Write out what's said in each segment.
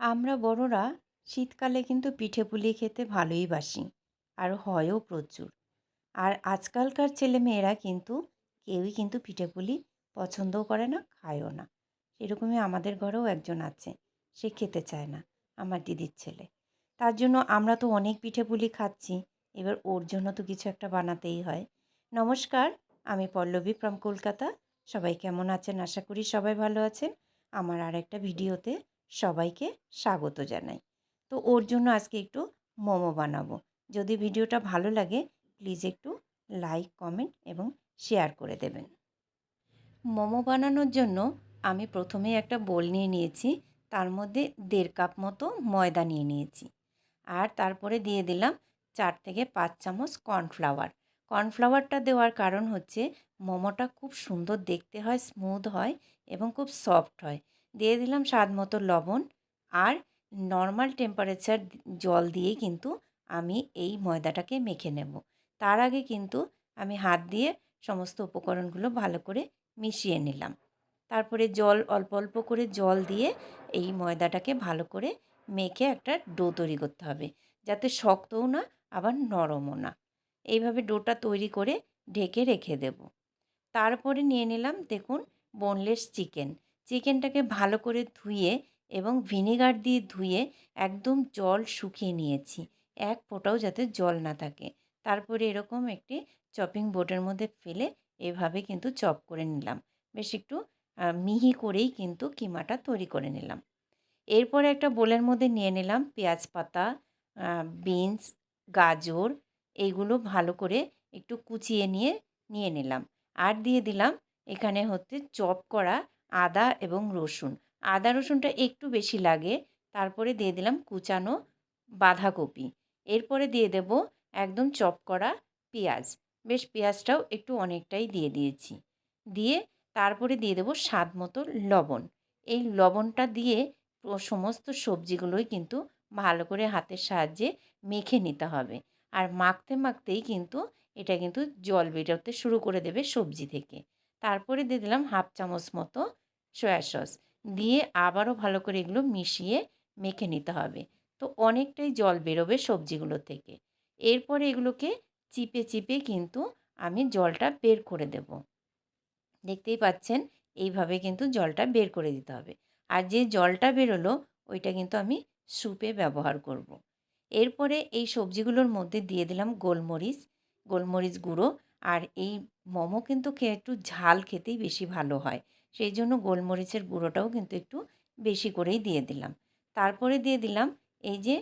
আমরা বড়রা শীতকালে কিন্তু পিঠে-পুলি খেতে ভালোই বাসি আর হয়ও প্রচুর। আর আজকালকার ছেলেমেয়েরা কিন্তু কেউই কিন্তু পিঠে-পুলি পছন্দও করে না, খায়ও না। এরকমই আমাদের ঘরেও একজন আছে। সে খেতে চায় না, আমার দিদির ছেলে। তার জন্য আমরা তো অনেক পিঠে-পুলি খাচ্ছি। এবার ওর জন্য তো কিছু একটা বানাতেই হয়। নমস্কার, আমি পল্লবী ফ্রম কলকাতা। সবাই কেমন আছেন? আশা করি সবাই ভালো আছেন। আমার আরেকটা ভিডিওতে সবাইকে স্বাগত জানাই। তো ওর জন্য আজকে একটু মোমো বানাবো। যদি ভিডিওটা ভালো লাগে প্লিজ একটু লাইক, কমেন্ট এবং শেয়ার করে দেবেন। মোমো বানানোর জন্য আমি প্রথমেই একটা বোল নিয়ে নিয়েছি। তার মধ্যে 1.5 কাপ মতো ময়দা নিয়ে নিয়েছি। আর তারপরে দিয়ে দিলাম 4 থেকে 5 চামচ কর্নফ্লাওয়ার। কর্নফ্লাওয়ারটা দেওয়ার কারণ হচ্ছে মোমোটা খুব সুন্দর দেখতে হয়, স্মুথ হয় এবং খুব সফট হয়। দিয়ে দিলাম স্বাদ মতো লবণ আর নর্মাল টেম্পারেচার জল দিয়েই কিন্তু আমি এই ময়দাটাকে মেখে নেব। তার আগে কিন্তু আমি হাত দিয়ে সমস্ত উপকরণগুলো ভালো করে মিশিয়ে নিলাম। তারপরে জল অল্প অল্প করে জল দিয়ে এই ময়দাটাকে ভালো করে মেখে একটা ডো তৈরি করতে হবে, যাতে শক্তও না আবার নরমও না। এইভাবে ডোটা তৈরি করে ঢেকে রেখে দেব। তারপরে নিয়ে নিলাম দেখুন বোনলেস চিকেন। চিকেনটাকে ভালো করে ধুয়ে এবং ভিনেগার দিয়ে ধুয়ে একদম জল শুকিয়ে নিয়েছি। এক ফোঁটাও যাতে জল না থাকে। তারপরে এরকম একটি চপিং বোর্ডের মধ্যে ফেলে এভাবে কিন্তু চপ করে নিলাম। বেশ একটু মিহি করেই কিন্তু কিমাটা তৈরি করে নিলাম। এরপরে একটা বোলের মধ্যে নিয়ে নিলাম পেঁয়াজ পাতা, বিনস, গাজর এইগুলো ভালো করে একটু কুচিয়ে নিয়ে নিলাম। আর দিয়ে দিলাম এখানে হচ্ছে চপ করা আদা এবং রসুন। আদা রসুনটা একটু বেশি লাগে। তারপরে দিয়ে দিলাম কুচানো বাঁধাকপি। এরপরে দিয়ে দেব একদম চপ করা পেঁয়াজ। বেশ পেঁয়াজটাও একটু অনেকটাই দিয়ে দিয়েছি। দিয়ে তারপরে দিয়ে দেব স্বাদ মতো লবণ। এই লবণটা দিয়ে সমস্ত সবজিগুলোই কিন্তু ভালো করে হাতের সাহায্যে মেখে নিতে হবে। আর মাখতে মাখতেই কিন্তু এটা কিন্তু জল বেরোতে শুরু করে দেবে সবজি থেকে। তারপরে দিয়ে দিলাম হাফ চামচ মতো সয়া সস। দিয়ে আবারও ভালো করে এগুলো মিশিয়ে মেখে নিতে হবে। তো অনেকটাই জল বেরোবে সবজিগুলো থেকে। এরপরে এগুলোকে চিপে চিপে কিন্তু আমি জলটা বের করে দেব। দেখতেই পাচ্ছেন এইভাবে কিন্তু জলটা বের করে দিতে হবে। আর যে জলটা বেরোলো ওইটা কিন্তু আমি স্যুপে ব্যবহার করব। এরপরে এই সবজিগুলোর মধ্যে দিয়ে দিলাম গোলমরিচ, গোলমরিচ গুঁড়ো। আর এই মোমো কিন্তু একটু ঝাল খেতেই বেশি ভালো হয়। সেই জন্য গোলমরিচের গুঁড়োটাও কিন্তু একটু বেশি করেই দিয়ে দিলাম। তারপরে দিয়ে দিলাম এই যে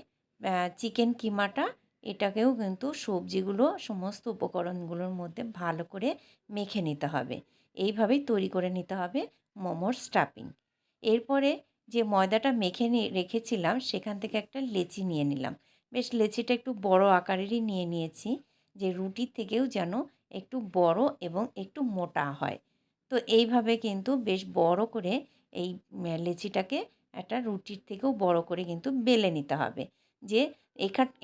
চিকেন কিমাটা, এটাকেও কিন্তু সবজিগুলো সমস্ত উপকরণগুলোর মধ্যে ভালো করে মেখে নিতে হবে। এইভাবেই তৈরি করে নিতে হবে মোমোর স্টাফিং। এরপরে যে ময়দাটা মেখে রেখেছিলাম সেখান থেকে একটা লেচি নিয়ে নিলাম। বেশ লেচিটা একটু বড় আকারেরই নিয়ে নিয়েছি, যে রুটির থেকেও যেন একটু বড় এবং একটু মোটা হয়। তো এইভাবে কিন্তু বেশ বড় করে এই লেচিটাকে একটা রুটির থেকেও বড় করে কিন্তু বেলে নিতে হবে, যে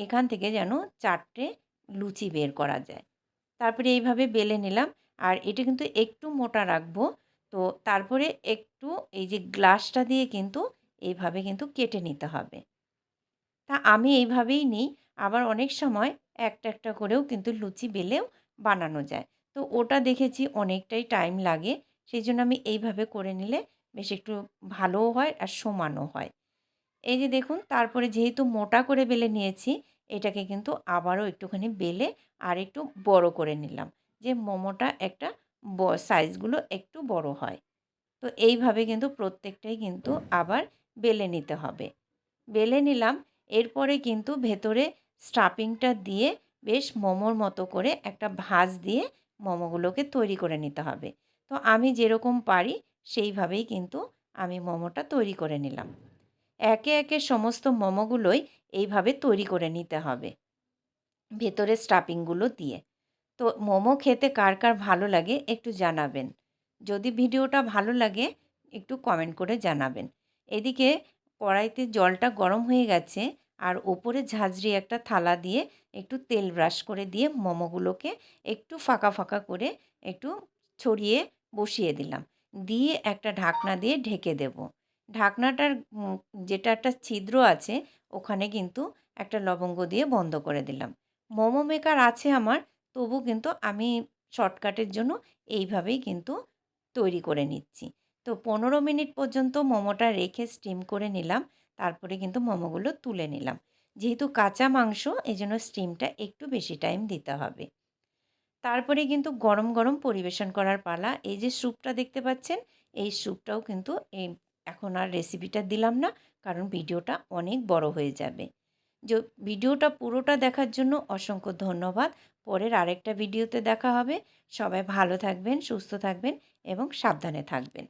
এখান থেকে যেন 4টে লুচি বের করা যায়। তারপরে এইভাবে বেলে নিলাম। আর এটা কিন্তু একটু মোটা রাখবো। তো তারপরে একটু এই যে গ্লাসটা দিয়ে কিন্তু এইভাবে কিন্তু কেটে নিতে হবে। তা আমি এইভাবেই নিই। আবার অনেক সময় একটা একটা করেও কিন্তু লুচি বেলেও বানানো যায়। তো ওটা দেখেছি অনেকটাই টাইম লাগে। সেইজন্য আমি এইভাবে করে নিলে বেশ একটু ভালোও হয় আর সমানও হয়। এই যে দেখুন, তারপরে যেহেতু মোটা করে বেলে নিয়েছি, এটাকে কিন্তু আবারও একটুখানি বেলে আর একটু বড় করে নিলাম, যে মোমোটা একটা সাইজগুলো একটু বড় হয়। তো এইভাবে কিন্তু প্রত্যেকটাই কিন্তু আবার বেলে নিতে হবে। বেলে নিলাম। এরপরে কিন্তু ভেতরে স্টাফিংটা দিয়ে বেশ মোমোর মতো করে একটা ভাঁজ দিয়ে মোমোগুলোকে তৈরি করে নিতে হবে। তো আমি যেরকম পারি সেইভাবেই কিন্তু আমি মোমোটা তৈরি করে নিলাম। একে একে সমস্ত মোমোগুলোই এইভাবে তৈরি করে নিতে হবে ভেতরে স্টাফিংগুলো দিয়ে। তো মোমো খেতে কার কার ভালো লাগে একটু জানাবেন। যদি ভিডিওটা ভালো লাগে একটু কমেন্ট করে জানাবেন। এদিকে কড়াইতে জলটা গরম হয়ে গেছে, আর ওপরে ঝাঁঝরি একটা থালা দিয়ে একটু তেল ব্রাশ করে দিয়ে মোমোগুলোকে একটু ফাঁকা ফাঁকা করে একটু ছড়িয়ে বসিয়ে দিলাম। দিয়ে একটা ঢাকনা দিয়ে ঢেকে দেব। ঢাকনাটার যেটা একটা ছিদ্র আছে ওখানে কিন্তু একটা লবঙ্গ দিয়ে বন্ধ করে দিলাম। মোমো মেকার আছে আমার, তবু কিন্তু আমি শর্টকাটের জন্য এইভাবেই কিন্তু তৈরি করে নিচ্ছি। তো 15 মিনিট পর্যন্ত মোমোটা রেখে স্টিম করে নিলাম। তারপরে কিন্তু মোমোগুলো তুলে নিলাম। যেহেতু কাঁচা মাংস এজন্য স্টিমটা একটু বেশি টাইম দিতে হবে। তারপরে কিন্তু গরম, গরম পরিবেশন করার পালা। এই যে স্যুপটা দেখতে পাচ্ছেন, এই স্যুপটাও কিন্তু এখন আর রেসিপিটা দিলাম না, কারণ ভিডিওটা অনেক বড় হয়ে যাবে। য ভিডিওটা পুরোটা দেখার জন্য অসংখ্য ধন্যবাদ। পরের আরেকটা ভিডিওতে দেখা হবে। সবাই ভালো থাকবেন, সুস্থ থাকবেন এবং সাবধানে থাকবেন।